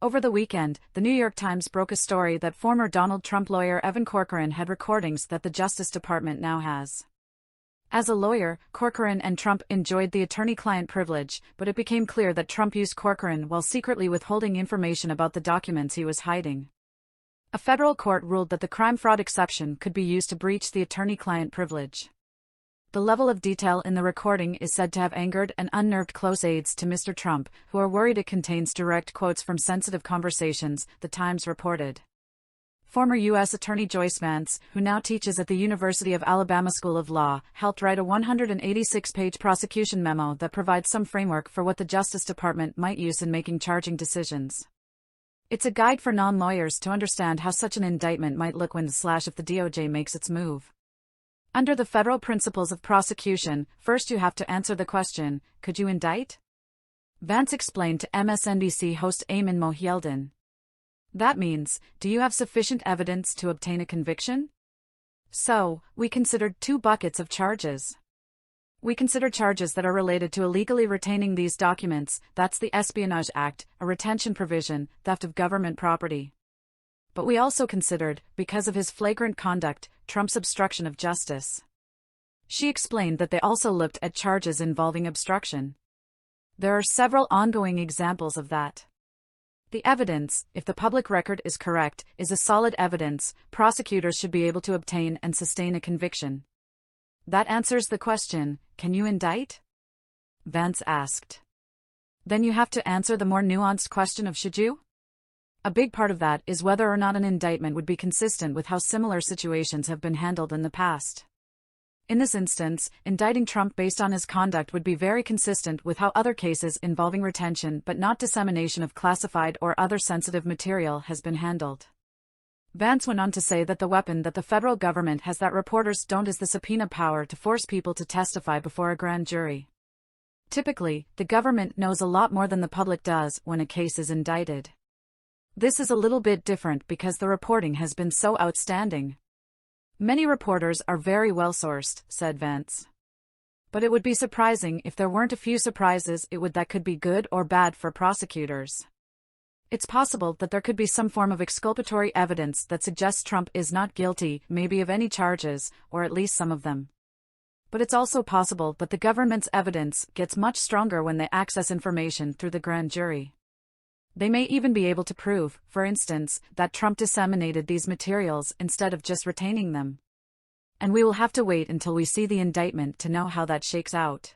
Over the weekend, the New York Times broke a story that former Donald Trump lawyer Evan Corcoran had recordings that the Justice Department now has. As a lawyer, Corcoran and Trump enjoyed the attorney-client privilege, but it became clear that Trump used Corcoran while secretly withholding information about the documents he was hiding. A federal court ruled that the crime-fraud exception could be used to breach the attorney-client privilege. The level of detail in the recording is said to have angered and unnerved close aides to Mr. Trump, who are worried it contains direct quotes from sensitive conversations, the Times reported. Former U.S. Attorney Joyce Vance, who now teaches at the University of Alabama School of Law, helped write a 186-page prosecution memo that provides some framework for what the Justice Department might use in making charging decisions. It's a guide for non-lawyers to understand how such an indictment might look when/if the DOJ makes its move. Under the federal principles of prosecution, first you have to answer the question, could you indict? Vance explained to MSNBC host Eamon Mohyeldin. That means, do you have sufficient evidence to obtain a conviction? So, we considered two buckets of charges. We consider charges that are related to illegally retaining these documents, that's the Espionage Act, a retention provision, theft of government property. But we also considered, because of his flagrant conduct, Trump's obstruction of justice. She explained that they also looked at charges involving obstruction. There are several ongoing examples of that. The evidence, if the public record is correct, is a solid evidence prosecutors should be able to obtain and sustain a conviction. That answers the question, can you indict? Vance asked. Then you have to answer the more nuanced question of should you? A big part of that is whether or not an indictment would be consistent with how similar situations have been handled in the past. In this instance, indicting Trump based on his conduct would be very consistent with how other cases involving retention but not dissemination of classified or other sensitive material has been handled. Vance went on to say that the weapon that the federal government has that reporters don't is the subpoena power to force people to testify before a grand jury. Typically, the government knows a lot more than the public does when a case is indicted. This is a little bit different because the reporting has been so outstanding. Many reporters are very well-sourced, said Vance. But it would be surprising if there weren't a few surprises that could be good or bad for prosecutors. It's possible that there could be some form of exculpatory evidence that suggests Trump is not guilty, maybe of any charges, or at least some of them. But it's also possible that the government's evidence gets much stronger when they access information through the grand jury. They may even be able to prove, for instance, that Trump disseminated these materials instead of just retaining them. And we will have to wait until we see the indictment to know how that shakes out.